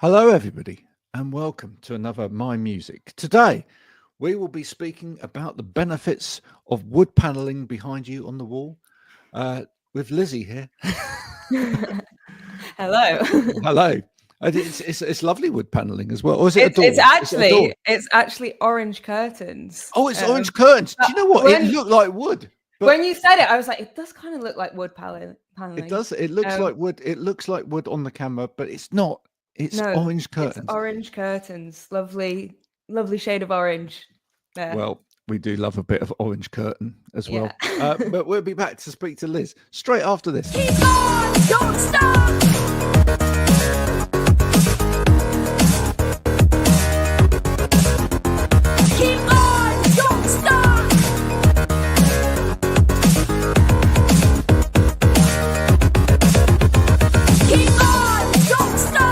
Hello, everybody, and welcome to another My Music. Today, we will be speaking about the benefits of wood paneling behind you on the wall with Lizzie here. Hello. Hello. It's lovely wood paneling as well. Or is it a door? It's Is it a door? actually orange curtains. Oh, it's orange curtains. Do you know what? It When looked like wood. But when you said it, I was like, it does kind of look like wood it paneling. does. It looks like wood. It looks like wood on the camera, but it's not. It's No, orange it's curtains. orange curtains. Lovely, lovely shade of orange. There. Well, we do love a bit of orange curtain as well. Yeah. But we'll be back to speak to Liz straight after this. Keep on, don't stop. Keep on, don't stop. Keep on, don't stop.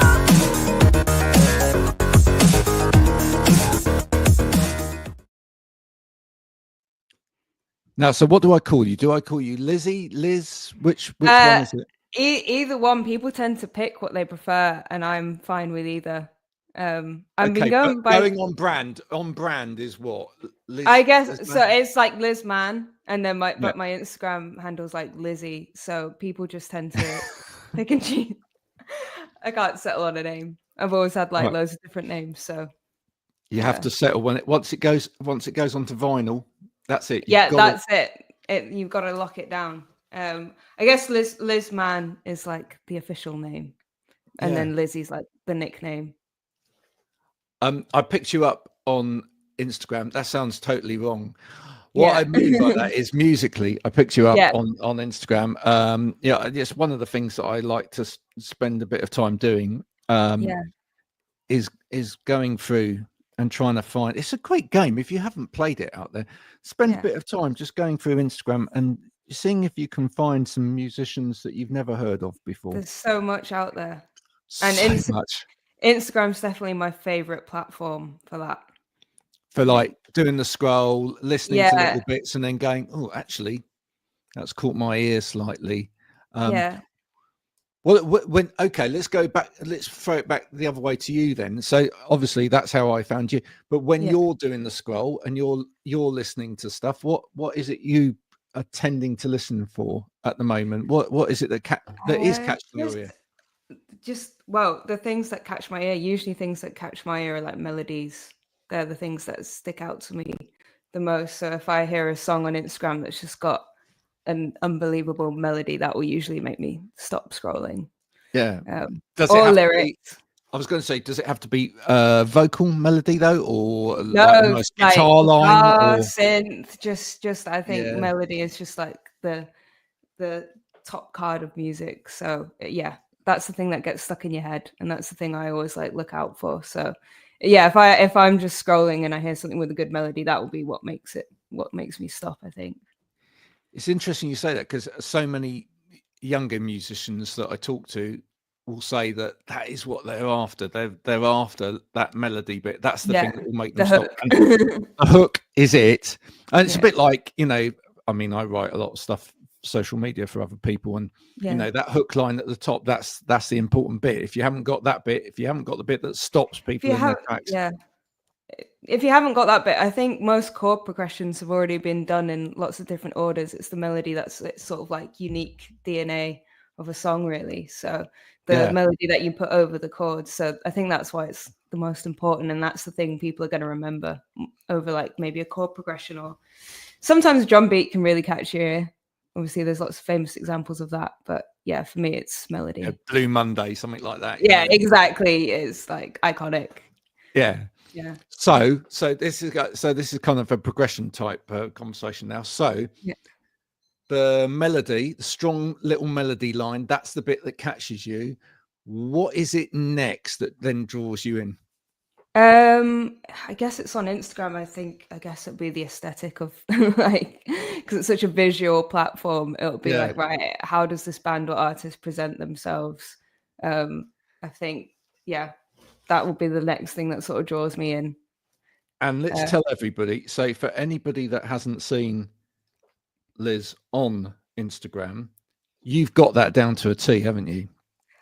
Now, so what do I call you? Do I call you Lizzie, Liz? Which one is it? Either one. People tend to pick what they prefer, and I'm fine with either. I've been Okay, going but by. going on brand. On brand is what? Liz, I guess Liz so. Mann? It's like Liz Mann, and then my Yeah. my Instagram handle's like Lizzie. So people just tend to pick and choose. I can't settle on a name. I've always had like Right. loads of different names. So You have to settle when once it goes onto vinyl. That's it. yeah, that's it. You've got to lock it down. I guess Liz Mann is like the official name, and then Lizzie's like the nickname. I picked you up on Instagram. That sounds totally wrong. What I mean by that is musically, I picked you up on Instagram. Yeah, it's one of the things that I like to spend a bit of time doing. Is going through and trying to find. It's a great game if you haven't played it out there. Spend a bit of time just going through Instagram and seeing if you can find some musicians that you've never heard of before. There's so much out there, And so much. Instagram's definitely my favorite platform for that. For like doing the scroll, listening to little bits, and then going, "Oh, actually, that's caught my ear slightly." Well, okay, let's go back. Let's throw it back the other way to you then. So obviously that's how I found you. But when you're doing the scroll and you're listening to stuff, what is it you are tending to listen for at the moment? What is it that is catching your ear? Well, the things that catch my ear, usually things that catch my ear are like melodies. They're the things that stick out to me the most. So if I hear a song on Instagram that's just got an unbelievable melody, that will usually make me stop scrolling. Yeah. Does it have lyrics? I was going to say, does it have to be vocal melody though, or no, like almost guitar line, or synth? Just I think melody is just like the top card of music. So yeah, that's the thing that gets stuck in your head, and that's the thing I always like look out for. So yeah, if I'm just scrolling and I hear something with a good melody, that will be what makes me stop, I think. It's interesting you say that, because so many younger musicians that I talk to will say that is what they're after. They're after that melody bit. That's the thing that will make them stop. And the hook is it. And it's a bit like, I mean, I write a lot of stuff, social media for other people, and that hook line at the top, that's the important bit. If you haven't got that bit, if you haven't got the bit that stops people in their tracks, if you haven't got that bit, I think most chord progressions have already been done in lots of different orders. It's the melody it's sort of like unique DNA of a song, really. So the melody that you put over the chords. So I think that's why it's the most important, and that's the thing people are going to remember over like maybe a chord progression, or sometimes a drum beat can really catch your ear. Obviously, there's lots of famous examples of that, but yeah, for me, it's melody. Blue Monday, something like that. Yeah, exactly. It's like iconic. Yeah. Yeah. So this is kind of a progression type conversation now. So the melody, the strong little melody line, that's the bit that catches you. What is it next that then draws you in? I guess it's on Instagram. I guess it'd be the aesthetic of like, because it's such a visual platform. It'll be like, right, how does this band or artist present themselves? I think, that will be the next thing that sort of draws me in. And let's tell everybody. So for anybody that hasn't seen Liz on Instagram, you've got that down to a T, haven't you?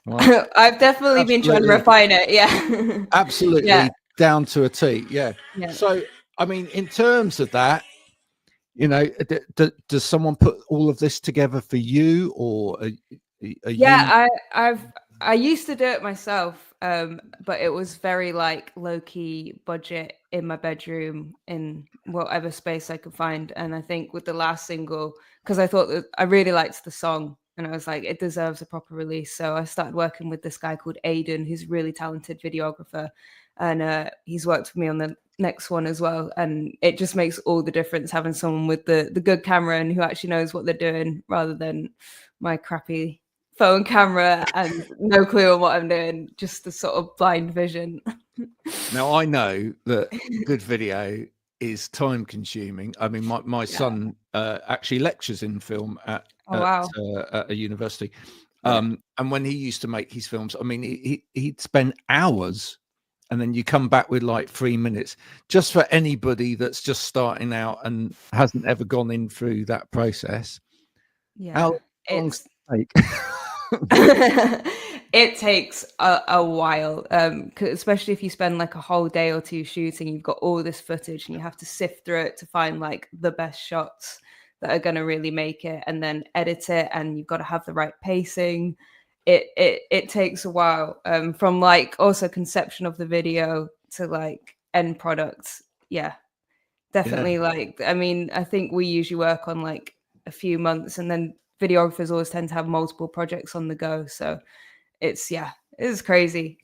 Right? I've definitely been trying to refine it. Yeah. Absolutely. Yeah. Down to a T. Yeah. Yeah. So, I mean, in terms of that, you know, does someone put all of this together for you, or are Yeah, you? I used to do it myself, but it was very like low key budget in my bedroom in whatever space I could find. And I think with the last single, because I thought that I really liked the song, and I was like, it deserves a proper release. So I started working with this guy called Aiden, who's a really talented videographer, and he's worked with me on the next one as well. And it just makes all the difference having someone with the good camera and who actually knows what they're doing, rather than my crappy phone camera and no clue on what I'm doing, just the sort of blind vision. Now, I know that good video is time consuming. I mean, my son actually lectures in film at a university. And when he used to make his films, I mean, he'd spend hours, and then you come back with like 3 minutes. Just for anybody that's just starting out and hasn't ever gone in through that process, how long does it take? It takes a while, especially if you spend like a whole day or two shooting. You've got all this footage and you have to sift through it to find like the best shots that are going to really make it, and then edit it, and you've got to have the right pacing. It takes a while, from like also conception of the video to like end product. Yeah, definitely. Like, I mean, I think we usually work on like a few months, and then videographers always tend to have multiple projects on the go. So it's crazy.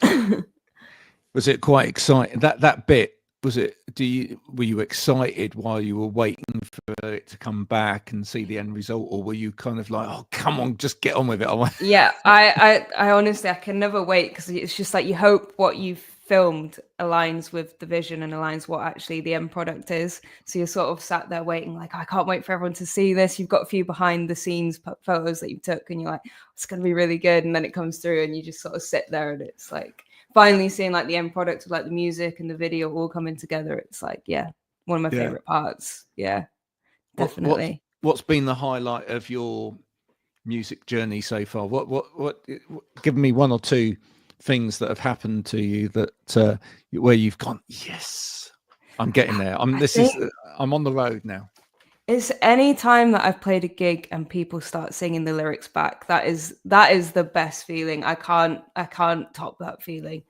Was it quite exciting? That bit, was it? Were you excited while you were waiting for it to come back and see the end result, or were you kind of like, oh, come on, just get on with it? Yeah, I honestly, I can never wait, because it's just like you hope what you've filmed aligns with the vision and aligns what actually the end product is. So you're sort of sat there waiting, like, I can't wait for everyone to see this. You've got a few behind the scenes photos that you took, and you're like, it's going to be really good. And then it comes through, and you just sort of sit there, and it's like finally seeing like the end product of like the music and the video all coming together. It's like, yeah, one of my favorite parts. Yeah, definitely. What's been the highlight of your music journey so far? What give me one or two things that have happened to you that where you've gone, yes, I'm getting there. I'm on the road now. It's any time that I've played a gig and people start singing the lyrics back. That is the best feeling. I can't top that feeling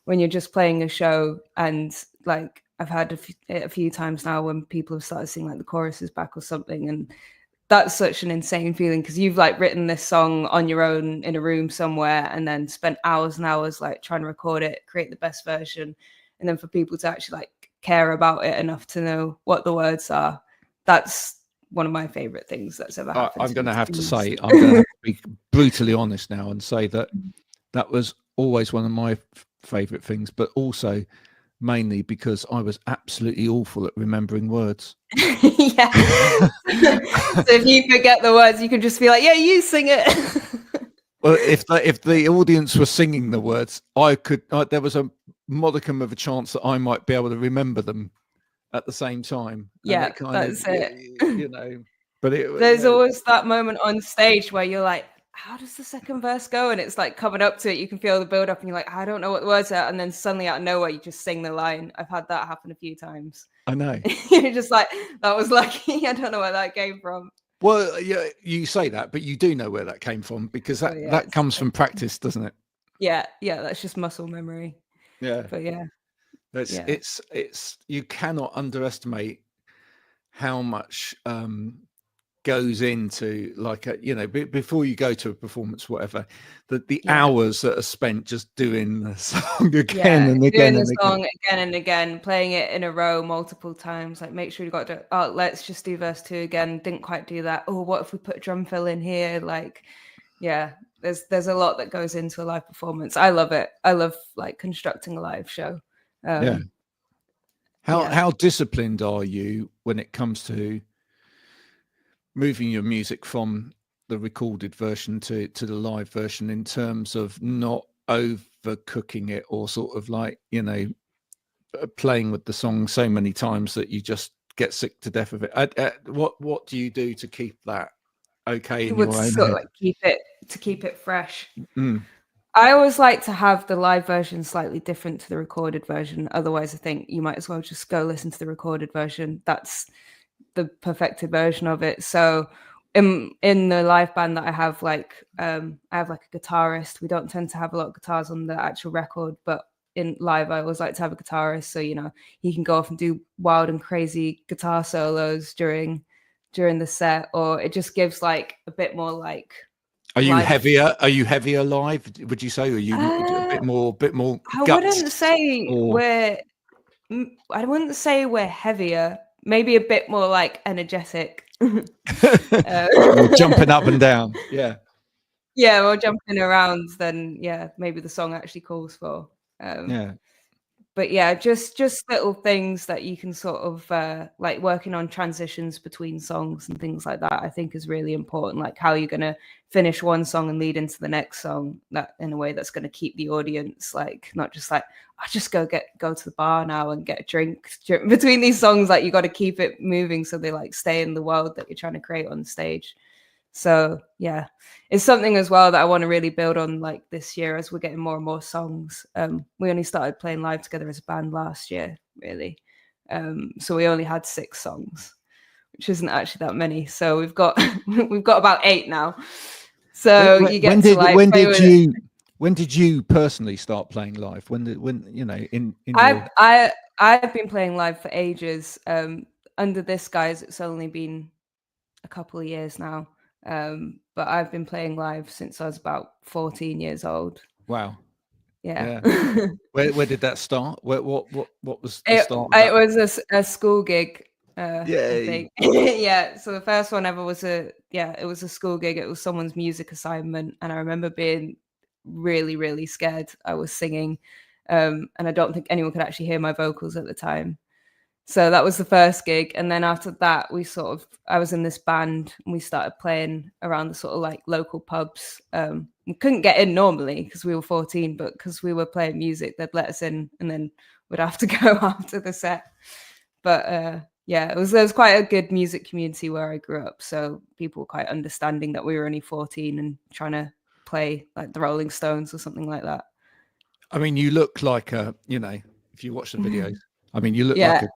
when you're just playing a show, and like I've had a few times now when people have started singing like the choruses back or something, and that's such an insane feeling, because you've like written this song on your own in a room somewhere, and then spent hours and hours like trying to record it, create the best version, and then for people to actually like care about it enough to know what the words are. That's one of my favorite things that's ever happened. I'm going to have to say, I'm going to be brutally honest now and say that was always one of my favorite things, but also mainly because I was absolutely awful at remembering words. Yeah. So if you forget the words, you can just be like, yeah, you sing it. Well, if the audience were singing the words, there was a modicum of a chance that I might be able to remember them at the same time. Yeah, that's it. You know, but there's always that moment on stage where you're like, how does the second verse go? And it's like coming up to it, you can feel the build up, and you're like, I don't know what the words are, and then suddenly out of nowhere you just sing the line. I've had that happen a few times. I know. You're just like, that was lucky. I don't know where that came from. Well, yeah, you say that, but you do know where that came from, because that comes from practice, doesn't it? Yeah, that's just muscle memory. Yeah, but yeah, it's you cannot underestimate how much goes into, like, before you go to a performance, whatever, the hours that are spent just doing the song again and again, doing the song again and again, playing it in a row multiple times. Like, make sure you got to, let's just do verse 2 again. Didn't quite do that. Oh, what if we put drum fill in here? Like, yeah, there's a lot that goes into a live performance. I love it. I love like constructing a live show. How disciplined are you when it comes to moving your music from the recorded version to the live version, in terms of not overcooking it, or sort of like, playing with the song so many times that you just get sick to death of it? What do you do to keep that okay in your own head? Like keep it fresh? I always like to have the live version slightly different to the recorded version. Otherwise, I think you might as well just go listen to the recorded version. That's the perfected version of it. So in the live band that I have, like I have like a guitarist. We don't tend to have a lot of guitars on the actual record, but in live I always like to have a guitarist, so he can go off and do wild and crazy guitar solos during the set, or it just gives like a bit more like Are you life. heavier? Are you heavier live? Would you say? Are you a bit more I guts? wouldn't say I wouldn't say we're heavier. Maybe a bit more like energetic. You're jumping up and down. Yeah. Yeah, we're jumping around than maybe the song actually calls for. Yeah. But yeah, just little things that you can sort of like working on transitions between songs and things like that, I think is really important. Like how you're going to finish one song and lead into the next song, that in a way that's going to keep the audience like not just like I just go to the bar now and get a drink between these songs. Like you got to keep it moving so they like stay in the world that you're trying to create on stage. So yeah, it's something as well that I want to really build on like this year as we're getting more and more songs. We only started playing live together as a band last year, really. So we only had 6 songs, which isn't actually that many. So we've got about 8 now. So you get when did you personally start playing live? I've been playing live for ages. Under this guise, it's only been a couple of years now. But I've been playing live since I was about 14 years old. Wow. Yeah. Where did that start? What was the start? It was a school gig. I Yay. think. Yeah. So the first one ever was it was a school gig. It was someone's music assignment, and I remember being really, really scared. I was singing, and I don't think anyone could actually hear my vocals at the time. So that was the first gig. And then after that, I was in this band and we started playing around the sort of like local pubs. We couldn't get in normally because we were 14, but because we were playing music, they'd let us in and then we'd have to go after the set. But there was quite a good music community where I grew up. So people were quite understanding that we were only 14 and trying to play like the Rolling Stones or something like that. I mean, you look like if you watch the videos, I mean, you look like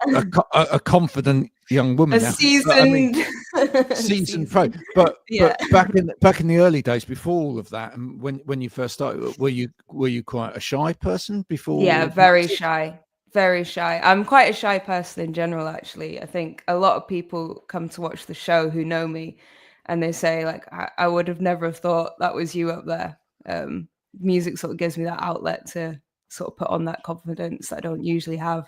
a confident young woman. Seasoned pro. But back in the early days, before all of that, and when you first started, were you quite a shy person before? Yeah, very shy. Very shy. I'm quite a shy person in general, actually. I think a lot of people come to watch the show who know me and they say, like, I would have never thought that was you up there. Music sort of gives me that outlet to sort of put on that confidence that I don't usually have.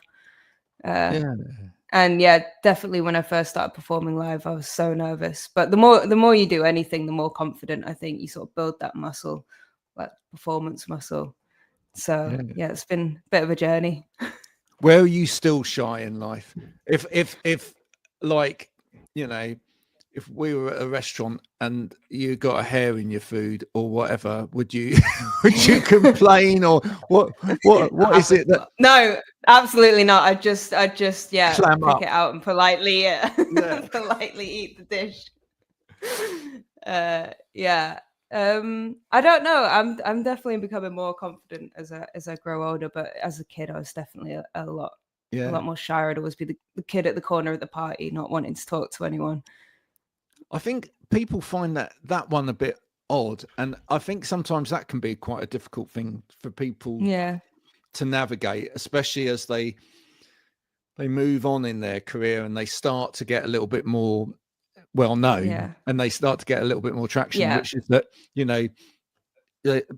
And definitely when I first started performing live, I was so nervous. But the more you do anything, the more confident I think you sort of build that muscle, that performance muscle. So it's been a bit of a journey. Where are you still shy in life? If like, if we were at a restaurant and you got a hair in your food or whatever, would you complain or what is it that? No, absolutely not. I just pick it out and politely politely eat the dish. I don't know. I'm definitely becoming more confident as I grow older, but as a kid I was definitely a lot more shy. I'd always be the kid at the corner of the party, not wanting to talk to anyone. I think people find that one a bit odd, and I think sometimes that can be quite a difficult thing for people to navigate, especially as they move on in their career and they start to get a little bit more well known and they start to get a little bit more traction, which is that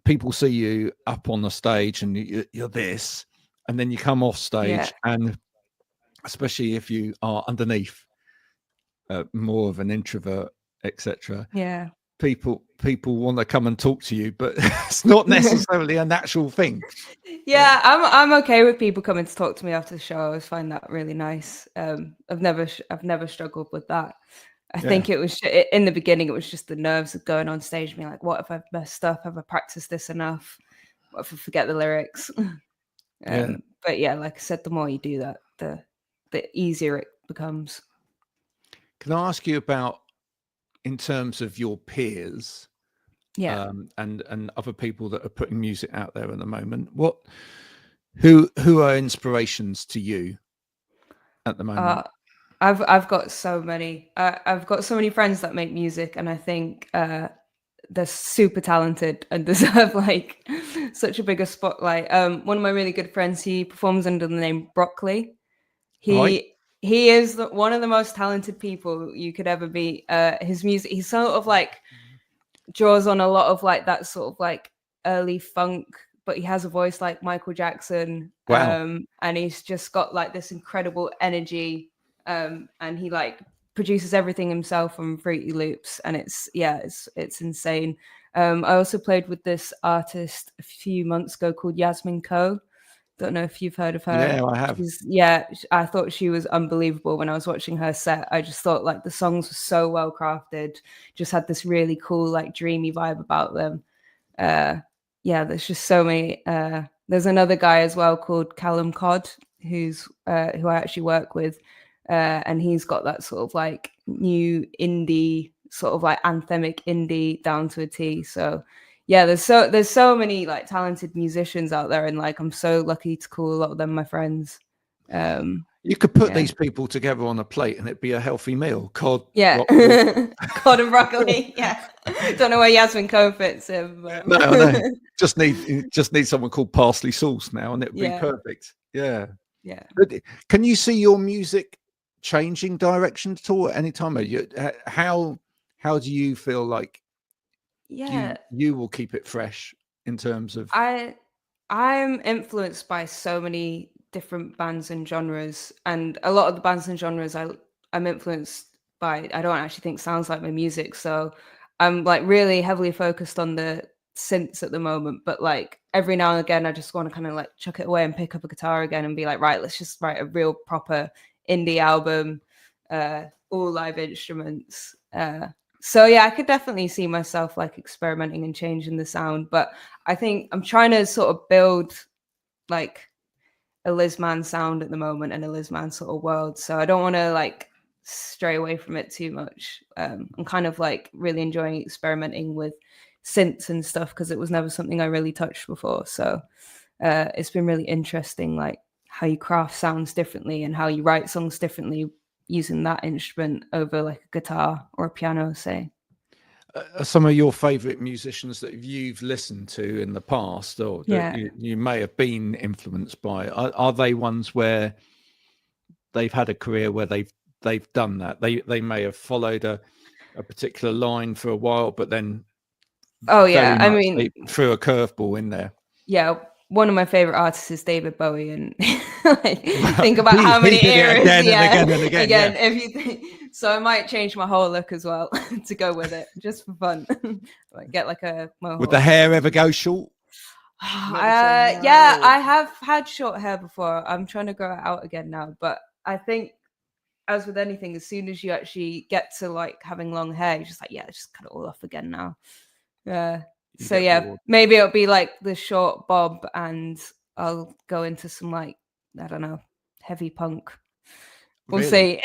people see you up on the stage and you're this, and then you come off stage and especially if you are underneath more of an introvert, etc. People want to come and talk to you, but it's not necessarily a natural thing. I'm okay with people coming to talk to me after the show. I always find that really nice. I've never struggled with that. I think it was in the beginning, it was just the nerves of going on stage and being like, what if I've messed up? Have I practiced this enough? What if I forget the lyrics? But like I said, the more you do that, the easier it becomes. Can I ask you about, in terms of your peers, Yeah. And other people that are putting music out there at the moment. Who are inspirations to you at the moment? I've got so many. I've got so many friends that make music, and I think they're super talented and deserve like such a bigger spotlight. One of my really good friends, he performs under the name Broccoli. Right. He is one of the most talented people you could ever be. His music, he sort of like draws on a lot of like that sort of like early funk, but he has a voice like Michael Jackson. Wow. And he's just got like this incredible energy. And he like produces everything himself on Fruity Loops, and it's insane. I also played with this artist a few months ago called Yasmin Ko. Don't know if you've heard of her. Yeah, I have. I thought she was unbelievable when I was watching her set. I just thought like the songs were so well crafted, just had this really cool, like dreamy vibe about them. There's just so many. There's another guy as well called Callum Codd, who I actually work with. And he's got that sort of like new indie, sort of like anthemic indie down to a T. So yeah, there's so many like talented musicians out there, and like I'm so lucky to call a lot of them my friends. You could put these people together on a plate and it'd be a healthy meal. Cod, yeah, broccoli. cod and broccoli. Yeah, don't know where Yasmin Co fits in. But... No. Just need someone called parsley sauce now, and it'd be perfect. Yeah. But can you see your music changing direction at all at any time? How do you feel like you will keep it fresh in terms of? I'm influenced by so many different bands and genres, and a lot of the bands and genres I'm influenced by, I don't actually think sounds like my music. So I'm like really heavily focused on the synths at the moment, but like every now and again I just want to kind of like chuck it away and pick up a guitar again and be like, right, let's just write a real proper indie album, all live instruments. So yeah, I could definitely see myself like experimenting and changing the sound, but I think I'm trying to sort of build like a Liz Mann sound at the moment and a Liz Mann sort of world. So I don't want to like stray away from it too much. I'm kind of like really enjoying experimenting with synths and stuff because it was never something I really touched before. So it's been really interesting, like how you craft sounds differently and how you write songs differently using that instrument over like a guitar or a piano, say. Some of your favorite musicians that you've listened to in the past, or that you may have been influenced by, are they ones where they've had a career where they've done that? They may have followed a particular line for a while, but then I mean, they threw a curveball in there. Yeah, one of my favorite artists is David Bowie, and like, think about how many eras again and again. If you think so, I might change my whole look as well to go with it, just for fun. Like get like a mohawk. Would the hair ever go short? Yeah, I have had short hair before. I'm trying to grow it out again now, but I think, as with anything, as soon as you actually get to like having long hair, you're just like, yeah, just cut it all off again now. So yeah, maybe it'll be like the short bob, and I'll go into some like, I don't know, heavy punk. We'll see.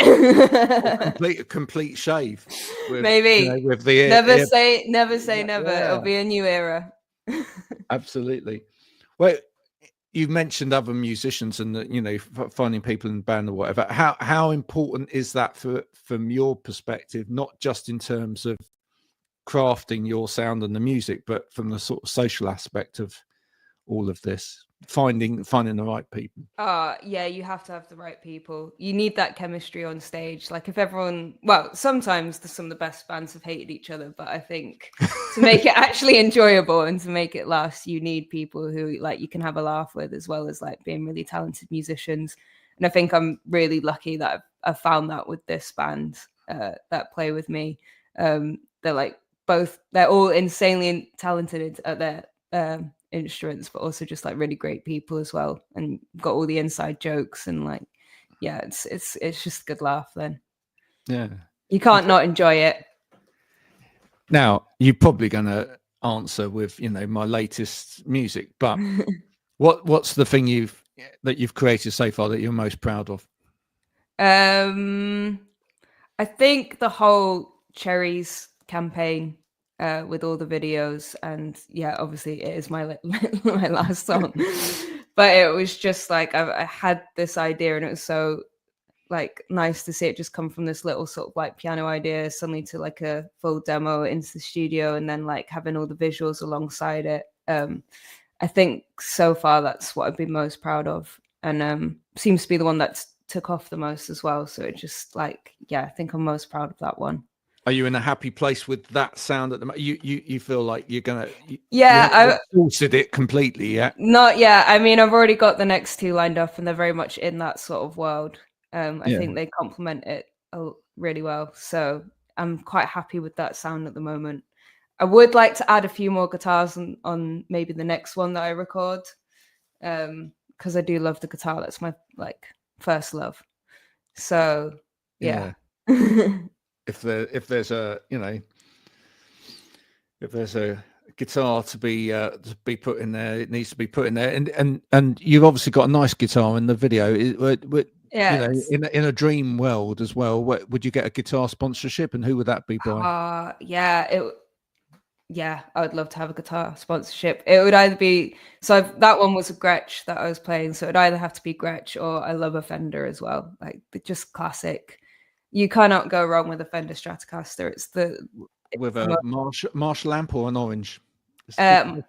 complete shave. Maybe with the never say never. It'll be a new era. Absolutely. Well, you've mentioned other musicians and finding people in the band or whatever. How important is that from your perspective, not just in terms of crafting your sound and the music, but from the sort of social aspect of all of this, finding the right people? Yeah, you have to have the right people. You need that chemistry on stage. Like if everyone, sometimes some of the best bands have hated each other, but I think to make it actually enjoyable and to make it last, you need people who like you can have a laugh with, as well as like being really talented musicians. And I think I'm really lucky that I've found that with this band that play with me. They're like they're all insanely talented at their instruments, but also just like really great people as well, and got all the inside jokes, and like it's just a good laugh then. Yeah, you can't not enjoy it. Now you're probably gonna answer with my latest music, but what's the thing that you've created so far that you're most proud of? I think the whole Cherries campaign, with all the videos. And yeah, obviously it is my my last song. But it was just like I had this idea, and it was so like nice to see it just come from this little sort of like piano idea suddenly to like a full demo into the studio, and then like having all the visuals alongside it. I think so far that's what I've been most proud of, and seems to be the one that's took off the most as well. So it just like, yeah, I think I'm most proud of that one. Are you in a happy place with that sound at the moment? You feel like you're gonna I exhausted it completely yet? Not yet. I mean, I've already got the next two lined up, and they're very much in that sort of world. I think they complement it really well. So I'm quite happy with that sound at the moment. I would like to add a few more guitars on maybe the next one that I record, because I do love the guitar. That's my like first love. So yeah. if there's a if there's a guitar to be put in there, it needs to be put in there. And you've obviously got a nice guitar in the video. In a dream world as well, would you get a guitar sponsorship, and who would that be by? I would love to have a guitar sponsorship. It would either be that one was a Gretsch that I was playing, so it'd either have to be Gretsch, or I love a Fender as well, like just classic. You cannot go wrong with a Fender Stratocaster. With a Marshall amp or an Orange. Do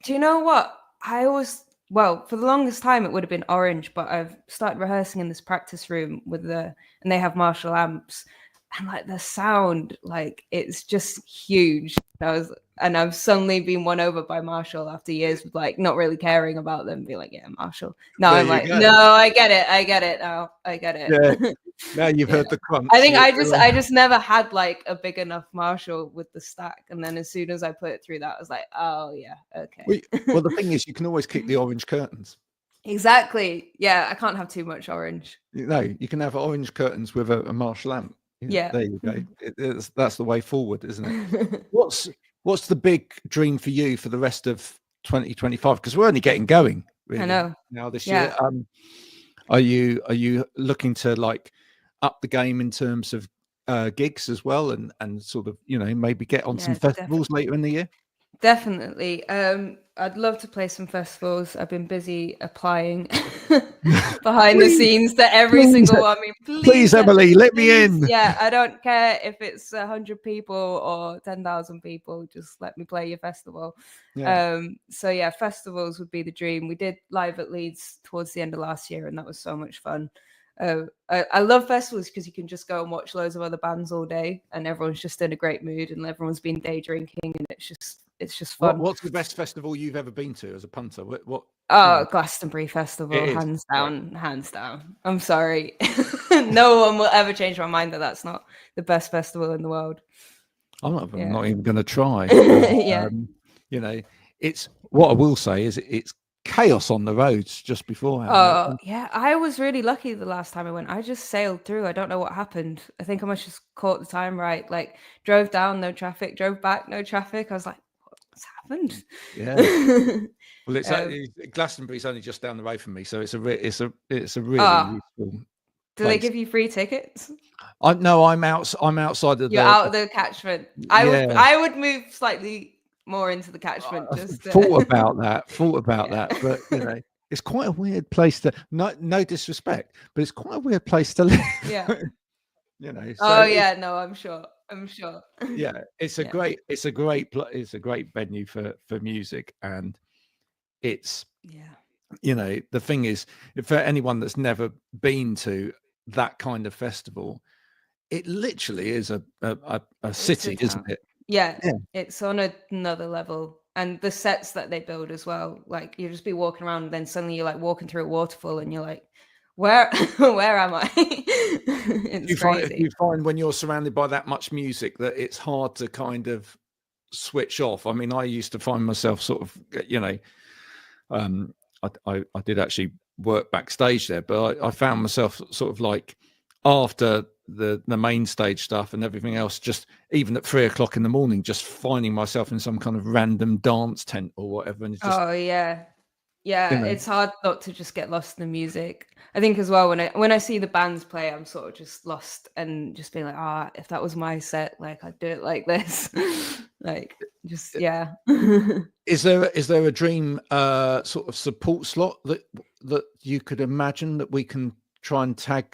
you know what? For the longest time it would have been Orange, but I've started rehearsing in this practice room and they have Marshall amps, and like the sound, like it's just huge. And I've suddenly been won over by Marshall after years of like not really caring about them, be like, yeah, Marshall. Now I'm like, no, I get it now. I get it. Yeah. Now you've heard the crunch. I think I just never had like a big enough Marshall with the stack, and then as soon as I put it through that, I was like, oh yeah, okay. Well, the thing is, you can always keep the orange curtains. Exactly. Yeah, I can't have too much orange. No, you can have orange curtains with a Marshall amp. Yeah. There you go. That's the way forward, isn't it? What's the big dream for you for the rest of 2025? Because we're only getting going, really. I know. Now this year. Are you looking to like up the game in terms of gigs as well, and sort of maybe get on some festivals later in the year? Definitely. I'd love to play some festivals. I've been busy applying behind the scenes to every single one. I mean, please, Emily, let me in. Yeah, I don't care if it's 100 people or 10,000 people. Just let me play your festival. Yeah. So yeah, festivals would be the dream. We did live at Leeds towards the end of last year, and that was so much fun. I love festivals because you can just go and watch loads of other bands all day, and everyone's just in a great mood, and everyone's been day drinking, and it's just fun. What's the best festival you've ever been to as a punter? Glastonbury Festival, hands down. I'm sorry. No one will ever change my mind that's not the best festival in the world. I'm not even going to try. Yeah. It's what I will say is it's chaos on the roads just beforehand. Yeah, I was really lucky the last time I went. I just sailed through. I don't know what happened. I think I must just caught the time right. Like drove down, no traffic, drove back, no traffic. I was like, what's happened? Yeah. Well, it's Glastonbury's only just down the road from me, so it's a really useful. Do they give you free tickets? No, I'm outside of. You're out of the catchment. I would move slightly more into the catchment. Thought about that, but it's quite a weird place to. No disrespect, but it's quite a weird place to live. Yeah. So no, I'm sure. Yeah, it's a great venue for music, and it's the thing is, for anyone that's never been to that kind of festival, it literally is a city, isn't it? Yeah, it's on another level, and the sets that they build as well. Like you just be walking around, and then suddenly you're like walking through a waterfall, and you're like, where am I? It's crazy. You find when you're surrounded by that much music that it's hard to kind of switch off. I mean, I used to find myself sort of, I did actually work backstage there, but I found myself sort of like after the main stage stuff and everything else, just even at 3 o'clock in the morning, just finding myself in some kind of random dance tent or whatever. And it's just, Yeah, it's hard not to just get lost in the music. I think as well when I see the bands play, I'm sort of just lost and just being like, if that was my set, like I'd do it like this. Like just yeah. Is there a dream sort of support slot that you could imagine that we can try and tag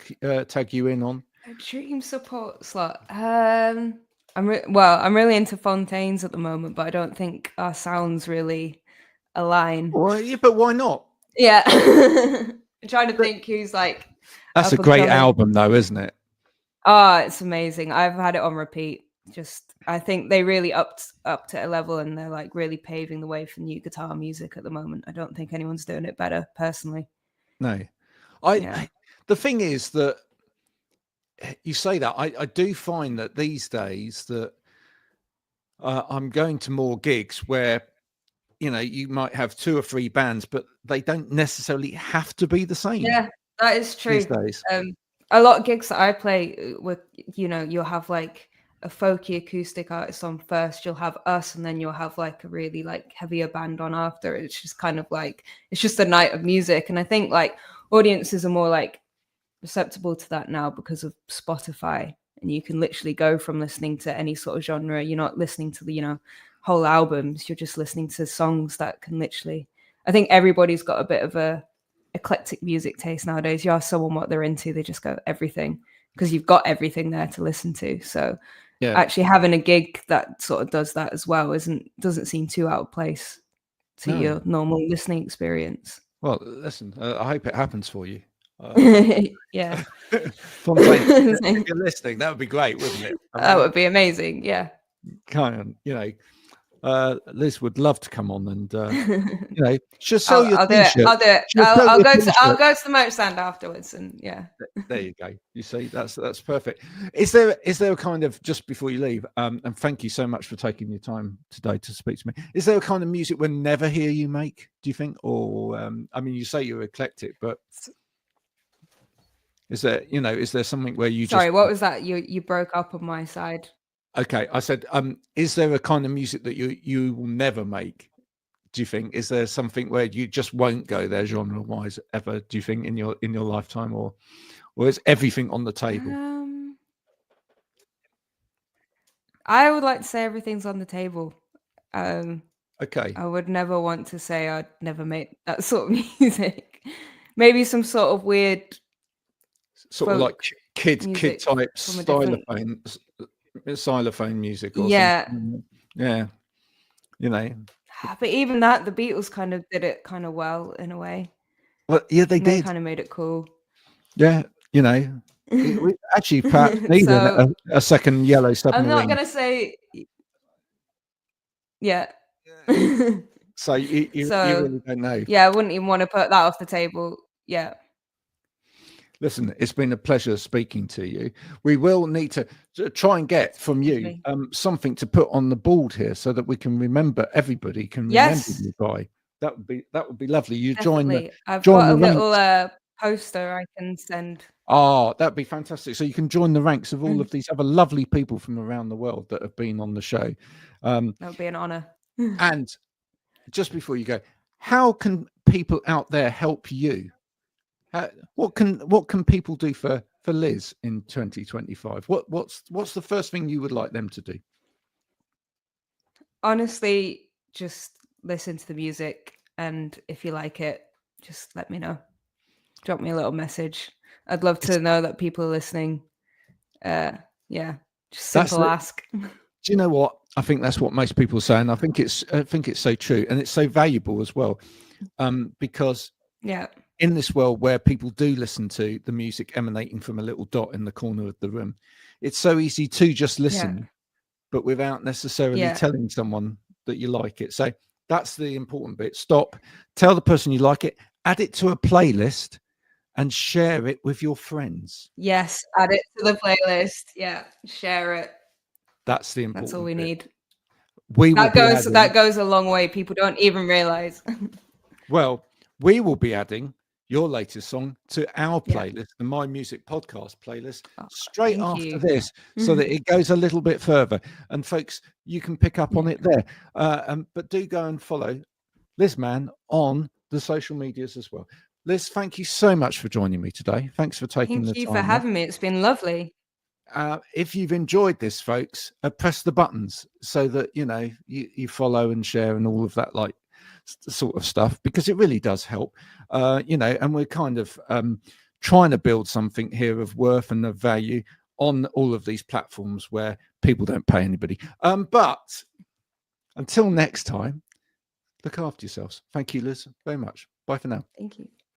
you in on? A dream support slot. I'm really into Fontaines at the moment, but I don't think our sounds really align. Well, yeah, but why not? Yeah. I'm trying to think who's like. That's a great album, though, isn't it? Oh, it's amazing. I've had it on repeat. I think they really upped to a level, and they're like really paving the way for new guitar music at the moment. I don't think anyone's doing it better, personally. No, the thing is that you say that I do find that these days that I'm going to more gigs where you might have 2 or 3 bands, but they don't necessarily have to be the same. Yeah, that is true. These days. A lot of gigs that I play with, you'll have like a folky acoustic artist on first, you'll have us, and then you'll have like a really like heavier band on after. It's just kind of like, it's just a night of music. And I think like audiences are more like receptible to that now because of Spotify, and you can literally go from listening to any sort of genre. You're not listening to the, whole albums. You're just listening to songs that can literally, I think everybody's got a bit of a eclectic music taste nowadays. You ask someone what they're into, they just go everything, because you've got everything there to listen to. So actually having a gig that sort of does that as well doesn't seem too out of place to your normal listening experience. Well, listen, I hope it happens for you. Yeah. Fontaine, if you're listening, that would be great, wouldn't it? That would be amazing. Yeah. Kind of, Liz would love to come on and she'll sell your I'll do it. I'll do it. I'll go to the merch stand afterwards, and yeah. There you go. You see, that's perfect. Is there a kind of, just before you leave, and thank you so much for taking your time today to speak to me. Is there a kind of music we'll never hear you make, do you think? Or I mean, you say you're eclectic, but is there something where you Sorry, what was that? You broke up on my side. Okay, I said, is there a kind of music that you will never make? Do you think? Is there something where you just won't go there genre-wise ever? Do you think in your lifetime, or is everything on the table? I would like to say everything's on the table. Okay. I would never want to say I'd never make that sort of music. Maybe some sort of weird, sort of like kid type xylophone music or something. Yeah, but even that, the Beatles kind of did it kind of well in a way. Well, yeah, they did. Kind of made it cool. Yeah, we actually perhaps need a second Yellow Submarine. I'm not gonna say So you really don't know. Yeah, I wouldn't even want to put that off the table. Yeah. Listen, it's been a pleasure speaking to you. We will need to try and get from you something to put on the board here so that we can remember, everybody can remember you by. That would be lovely. You I've got a little poster I can send. Oh, that'd be fantastic. So you can join the ranks of all of these other lovely people from around the world that have been on the show. That would be an honor. And just before you go, how can people out there help you? What can people do for Liz in 2025? What's the first thing you would like them to do? Honestly, just listen to the music, and if you like it, just let me know. Drop me a little message. I'd love to know that people are listening. Just simple ask. Do you know what? I think that's what most people say, and I think it's so true, and it's so valuable as well, because in this world where people do listen to the music emanating from a little dot in the corner of the room, it's so easy to just listen, but without necessarily telling someone that you like it. So that's the important bit. Stop, tell the person you like it, add it to a playlist, and share it with your friends. Yes, add it to the playlist. Yeah, share it. That's the important. That's all we need. That goes a long way. People don't even realize. Well, we will be adding your latest song to our playlist, the My Music Podcast playlist, straight after this, so that it goes a little bit further. And folks, you can pick up on it there. But do go and follow Liz Mann on the social medias as well. Liz, thank you so much for joining me today. Thanks for taking the time. Thank you for having me. It's been lovely. If you've enjoyed this, folks, press the buttons so that you follow and share and all of that sort of stuff, because it really does help. And we're kind of trying to build something here of worth and of value on all of these platforms where people don't pay anybody. But until next time, look after yourselves. Thank you, Liz, very much. Bye for now. Thank you.